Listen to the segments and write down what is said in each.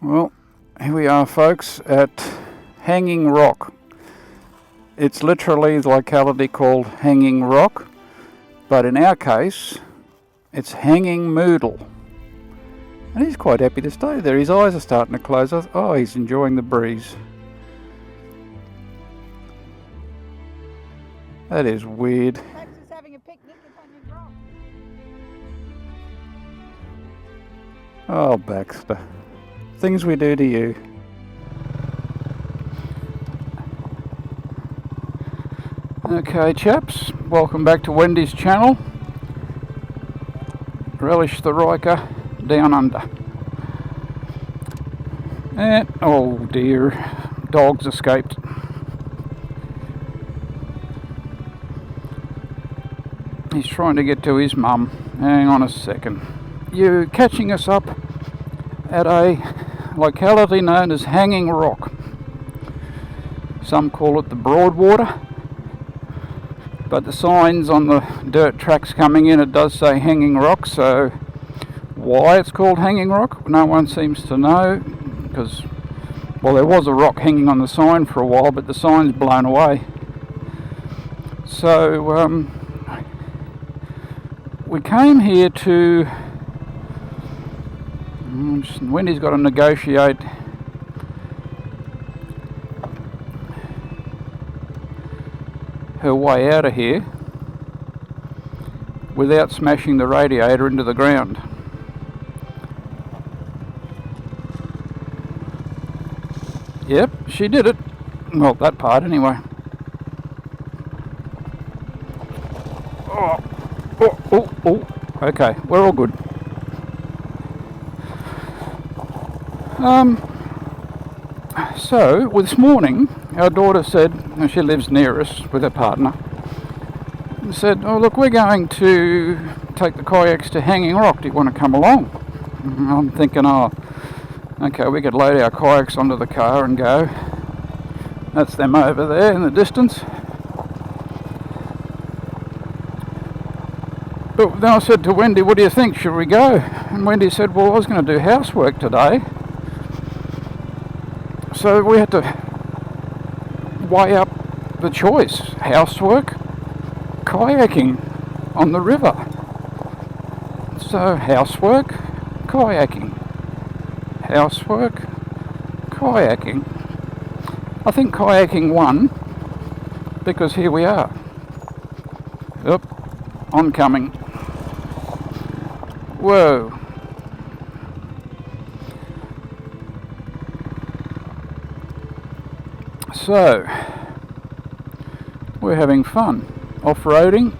Well, here we are, folks, at Hanging Rock. It's literally the locality called Hanging Rock, but in our case, it's Hanging Moodle. And he's quite happy to stay there. His eyes are starting to close. Oh, he's enjoying the breeze. That is weird. Max is having a picnic at Hanging Rock. Oh, Baxter. Things we do to you. Okay, chaps, welcome back to Wendy's channel. Relish the Ryker down under. And, oh dear, dogs escaped. He's trying to get to his mum. Hang on a second. You're catching us up at a locality known as Hanging Rock. Some call it the Broadwater, but the signs on the dirt tracks coming in, it does say Hanging Rock, so why it's called Hanging Rock, no one seems to know, because, well, there was a rock hanging on the sign for a while, but the sign's blown away. So, we came here to... Wendy's got to negotiate her way out of here without smashing the radiator into the ground. Yep, she did it. Well, that part anyway. Oh, okay, we're all good. So, this morning, our daughter said, and she lives near us with her partner, said, oh look, we're going to take the kayaks to Hanging Rock, do you want to come along? And I'm thinking, oh, okay, we could load our kayaks onto the car and go. That's them over there in the distance. But then I said to Wendy, what do you think, should we go? And Wendy said, well, I was going to do housework today. So we had to weigh up the choice, housework, kayaking on the river. So housework, kayaking, housework, kayaking. I think kayaking won, because here we are. Yep, oncoming. Whoa. So, we're having fun off-roading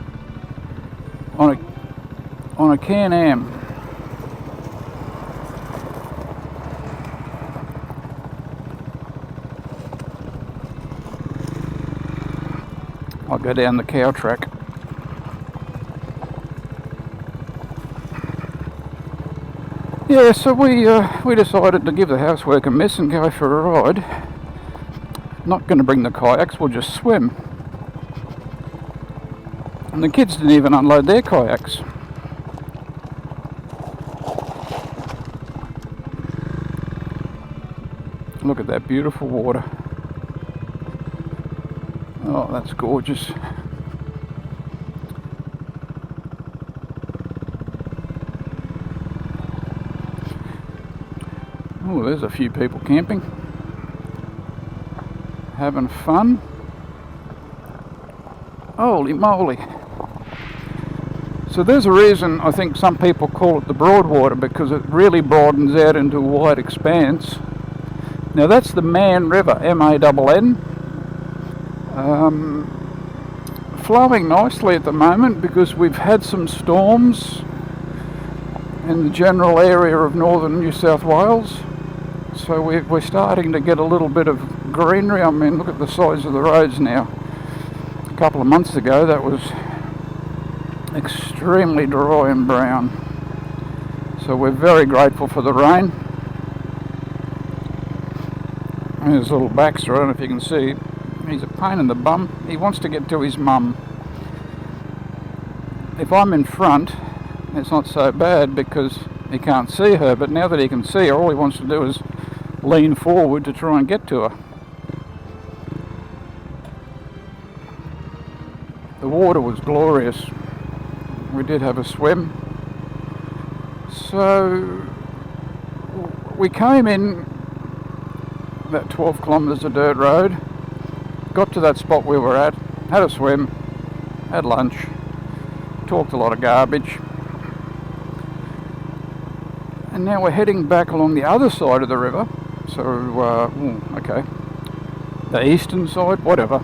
on a Can-Am. I'll go down the cow track. Yeah, so we decided to give the housework a miss and go for a ride. Not going to bring the kayaks, we'll just swim. And the kids didn't even unload their kayaks. Look at that beautiful water. Oh, that's gorgeous. Oh, there's a few people camping. Having fun. Holy moly. So there's a reason I think some people call it the Broadwater, because it really broadens out into a wide expanse. Now that's the Man River, M-A-N-N. Flowing nicely at the moment because we've had some storms in the general area of northern New South Wales. So we're starting to get a little bit of greenery. I mean, look at the size of the roads now. A couple of months ago that was extremely dry and brown. So we're very grateful for the rain. There's little Baxter, I don't know if you can see. He's a pain in the bum. He wants to get to his mum. If I'm in front, it's not so bad because he can't see her, but now that he can see her, all he wants to do is lean forward to try and get to her. The water was glorious. We did have a swim. So we came in about 12 kilometres of dirt road, got to that spot we were at, had a swim, had lunch, talked a lot of garbage, and now we're heading back along the other side of the river. So okay, the eastern side, whatever.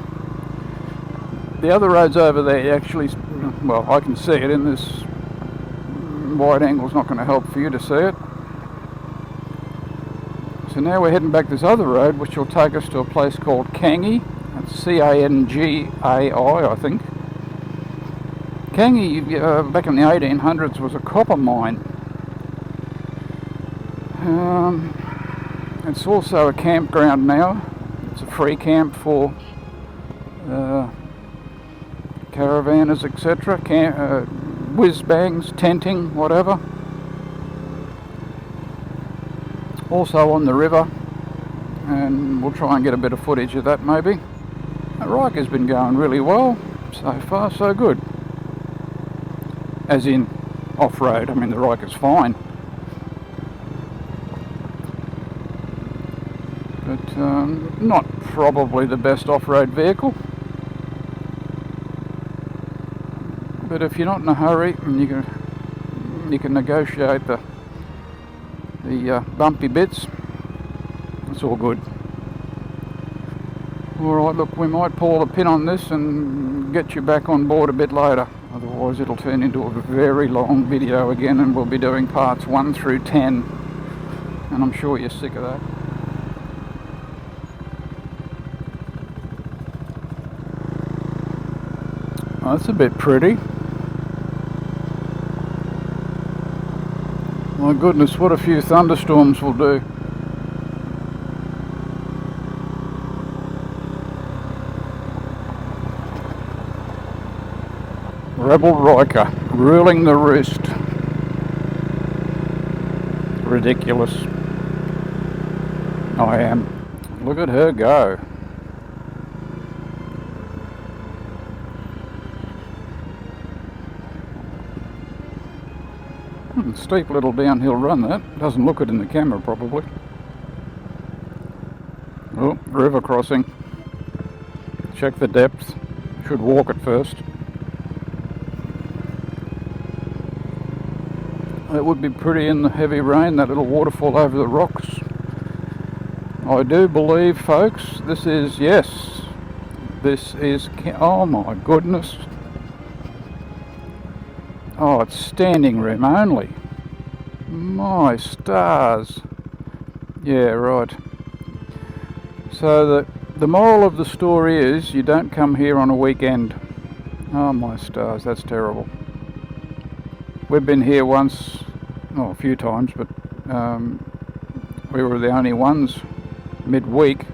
The other road's over there. Actually, well, I can see it in this wide angle's not going to help for you to see it. So now we're heading back this other road, which will take us to a place called Cangi. That's C-A-N-G-A-I, I think. Cangi, back in the 1800s, was a copper mine. It's also a campground now. It's a free camp for caravanners, etc. Whiz-bangs, tenting, whatever. Also on the river, and we'll try and get a bit of footage of that maybe. Ryker's been going really well, so far so good. As in off-road, I mean the Ryker's fine. But not probably the best off-road vehicle. But if you're not in a hurry and you can negotiate the bumpy bits, it's all good. Alright, look, we might pull the pin on this and get you back on board a bit later. Otherwise it'll turn into a very long video again, and we'll be doing parts 1 through 10. And I'm sure you're sick of that. Oh, that's a bit pretty. My goodness, what a few thunderstorms will do. Rebel Ryker ruling the roost. Ridiculous. I am. Look at her go. Steep little downhill run that. Doesn't look it in the camera probably. Oh, river crossing. Check the depth. Should walk it first. That would be pretty in the heavy rain, that little waterfall over the rocks. I do believe, folks, this is, yes, this is, oh my goodness. Oh, it's standing room only. My stars. Yeah, right. So the moral of the story is you don't come here on a weekend. Oh my stars, that's terrible. We've been here once, well, a few times, but we were the only ones midweek.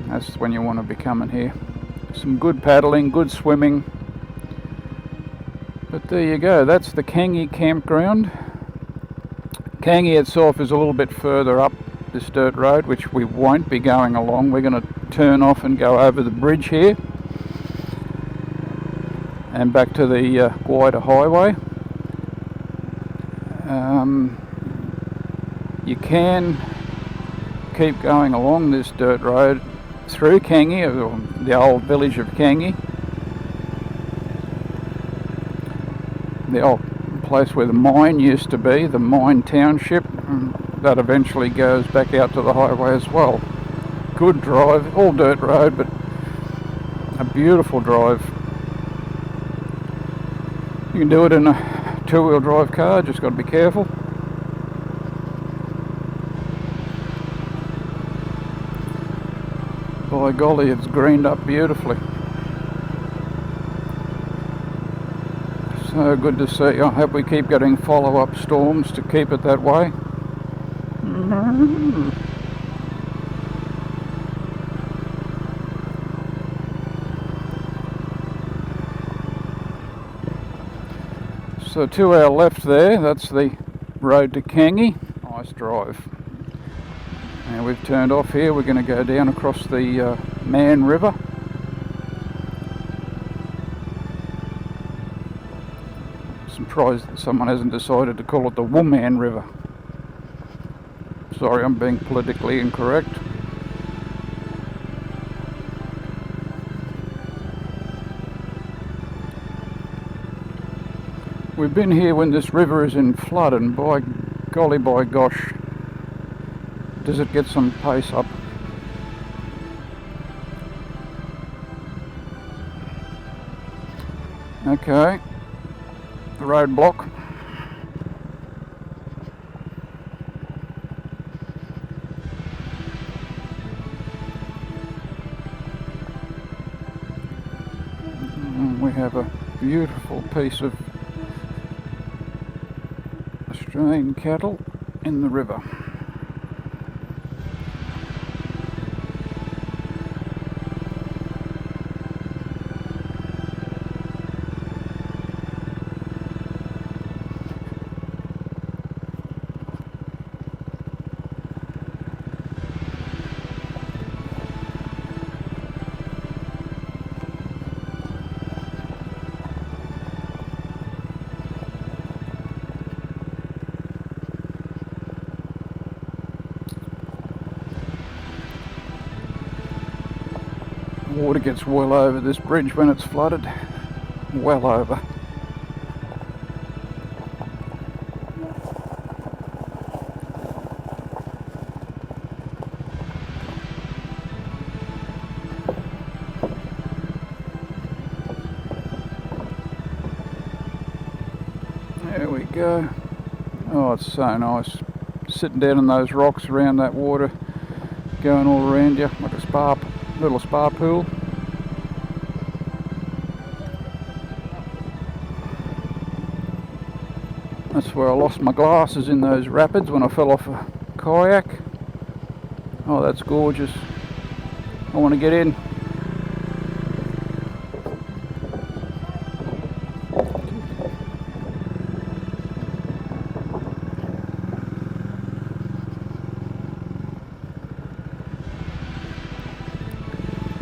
That's when you want to be coming here. Some good paddling, good swimming. But there you go, that's the Cangi campground. Cangi itself is a little bit further up this dirt road, which we won't be going along. We're going to turn off and go over the bridge here and back to the wider highway. You can keep going along this dirt road through Cangi, or the old village of Cangi, the old place where the mine used to be, the mine township. That eventually goes back out to the highway as well. Good drive, all dirt road, but a beautiful drive. You can do it in a two-wheel drive car, just got to be careful. By golly, it's greened up beautifully. So good to see. I hope we keep getting follow-up storms to keep it that way. So to our left there, that's the road to Cangi. Nice drive. Now we've turned off here, we're going to go down across the Man River. Surprised that someone hasn't decided to call it the Woman River. Sorry, I'm being politically incorrect. We've been here when this river is in flood, and by golly, by gosh, does it get some pace up. Okay, the roadblock. And we have a beautiful piece of Australian cattle in the river. Water gets well over this bridge when it's flooded. Well over. There we go. Oh, it's so nice. Sitting down in those rocks around that water, going all around you like a spa, little spa pool. That's where I lost my glasses, in those rapids when I fell off a kayak. Oh, that's gorgeous. I want to get in.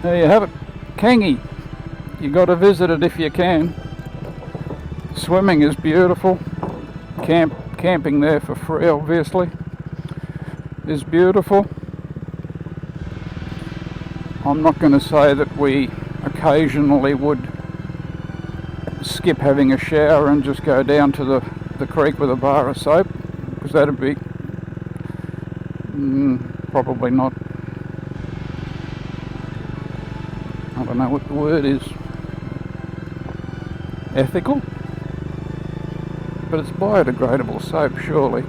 There you have it, Kangi. You got to visit it if you can. Swimming is beautiful. Camping there for free, obviously, is beautiful. I'm not going to say that we occasionally would skip having a shower and just go down to the creek with a bar of soap, because that'd be probably not, I don't know what the word is, ethical, but it's biodegradable soap, surely.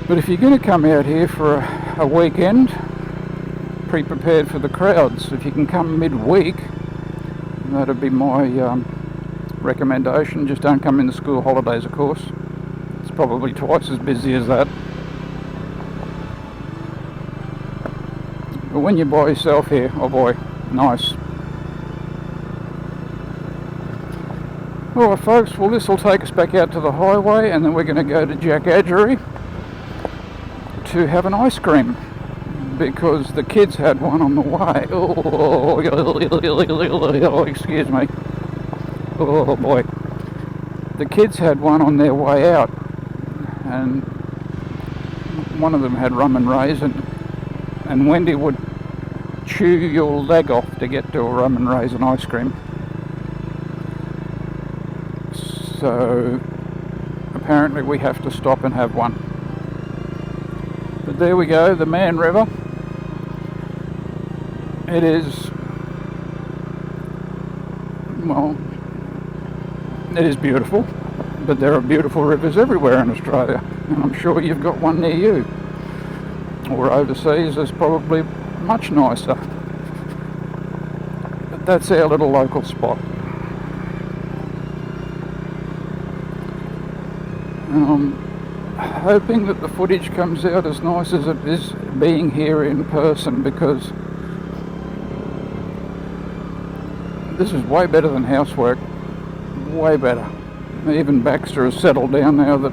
But if you're going to come out here for a weekend, be prepared for the crowds. If you can come midweek, that'd be my recommendation. Just don't come in the school holidays, of course. It's probably twice as busy as that. But when you're by yourself here, oh boy, nice. Alright folks, well this will take us back out to the highway, and then we're going to go to Jack Adgery to have an ice cream, because the kids had one on the way. Oh, excuse me. Oh boy. The kids had one on their way out, and one of them had rum and raisin, and Wendy would chew your leg off to get to a rum and raisin ice cream. So apparently we have to stop and have one. But there we go, the Man River. It is, well, it is beautiful, but there are beautiful rivers everywhere in Australia, and I'm sure you've got one near you. Or overseas is probably much nicer. But that's our little local spot. And I'm hoping that the footage comes out as nice as it is being here in person, because this is way better than housework. Way better. Even Baxter has settled down now that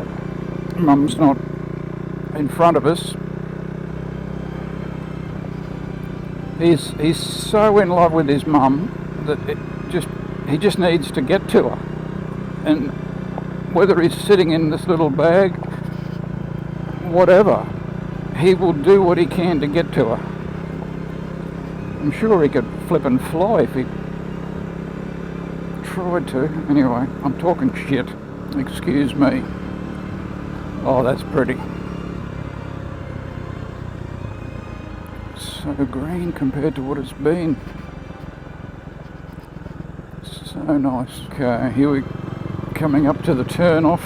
Mum's not in front of us. He's so in love with his mum that he just needs to get to her. And whether he's sitting in this little bag, whatever, he will do what he can to get to her. I'm sure he could flip and fly if he tried to. Anyway, I'm talking shit. Excuse me. Oh, that's pretty. So green compared to what it's been. So nice. Okay, here we coming up to the turn off.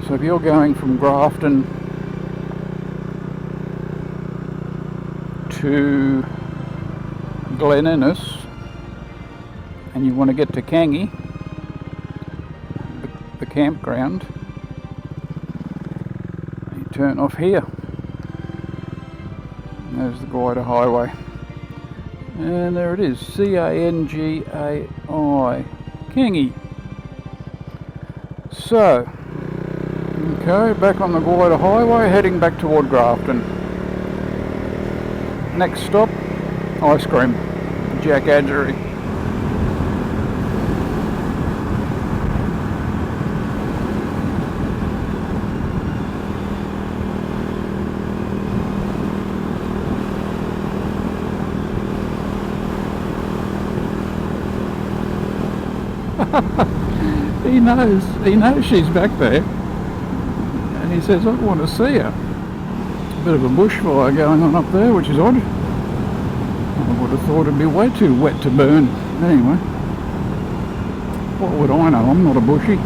So if you're going from Grafton to Glen Innes and you want to get to Kangi, the campground, you turn off here. And there's the Guida Highway. And there it is, Cangai, Kangi. So, okay, back on the Guida Highway, heading back toward Grafton. Next stop, ice cream, Jack Adgery. He knows she's back there, and he says, I want to see her. A bit of a bushfire going on up there, which is odd. I would have thought it'd be way too wet to burn. Anyway, what would I know? I'm not a bushie.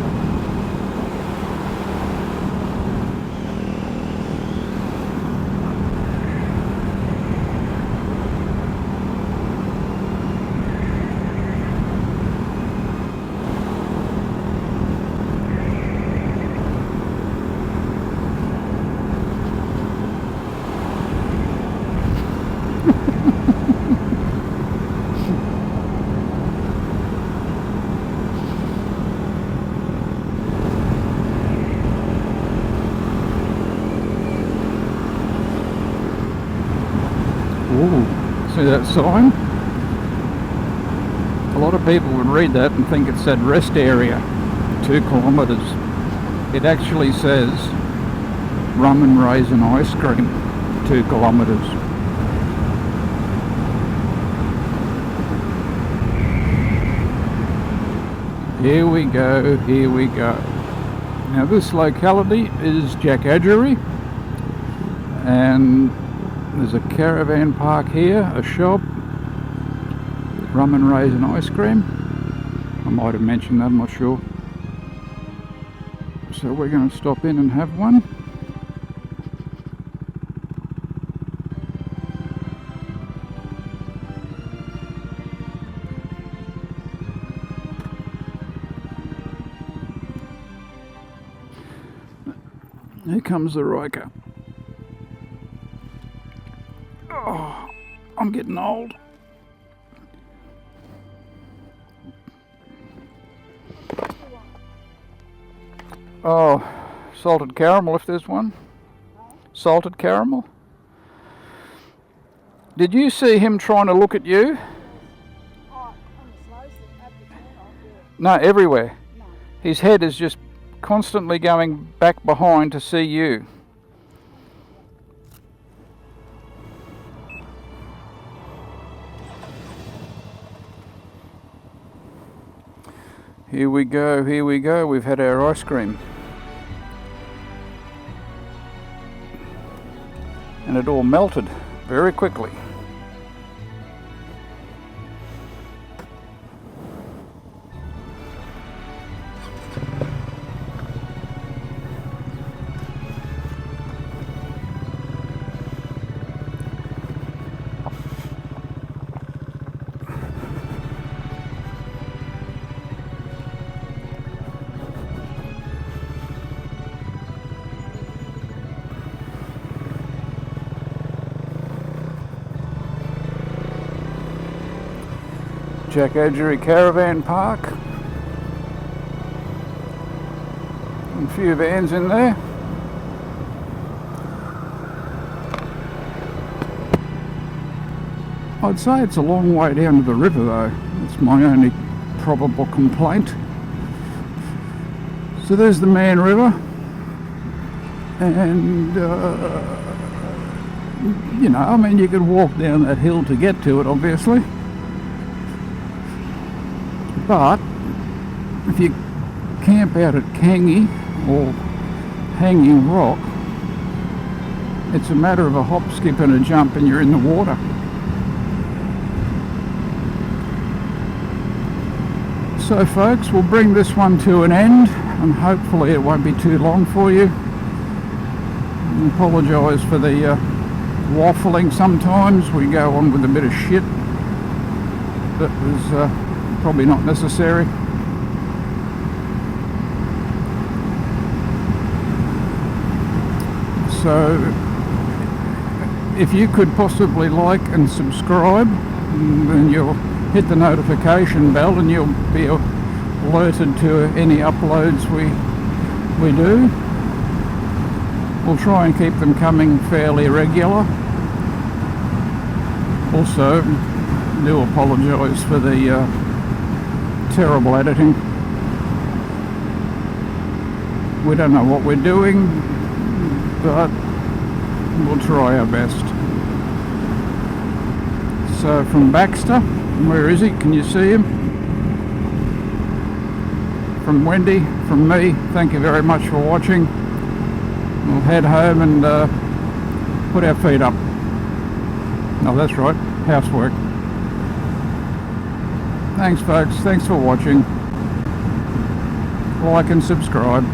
Ooh, see that sign? A lot of people would read that and think it said rest area, 2 kilometres. It actually says rum and raisin ice cream, 2 kilometres. Here we go, here we go. Now this locality is Jack Adgery, and there's a caravan park here, a shop, rum and raisin ice cream. I might have mentioned that, I'm not sure. So we're going to stop in and have one. Here comes the Ryker. Oh, I'm getting old. Oh, salted caramel if there's one. Salted caramel. Did you see him trying to look at you? Oh, on the slow stick, at the turn off, yeah. No, everywhere. No. His head is just constantly going back behind to see you. Here we go, here we go. We've had our ice cream. And it all melted very quickly. Jack Edgery Caravan Park. A few vans in there. I'd say it's a long way down to the river though. That's my only probable complaint. So there's the Man River, and you know, I mean, you could walk down that hill to get to it, obviously, but if you camp out at Kangi or Hanging Rock, it's a matter of a hop, skip and a jump and you're in the water. So folks, we'll bring this one to an end, and hopefully it won't be too long for you. I apologise for the waffling sometimes. We go on with a bit of shit that was probably not necessary. So if you could possibly like and subscribe, then you'll hit the notification bell and you'll be alerted to any uploads we do. We'll try and keep them coming fairly regular. Also, do apologise for the terrible editing. We don't know what we're doing, but we'll try our best. So from Baxter, where is he? Can you see him? From Wendy, from me, thank you very much for watching. We'll head home and put our feet up. No, that's right, housework. Thanks folks, thanks for watching. Like and subscribe.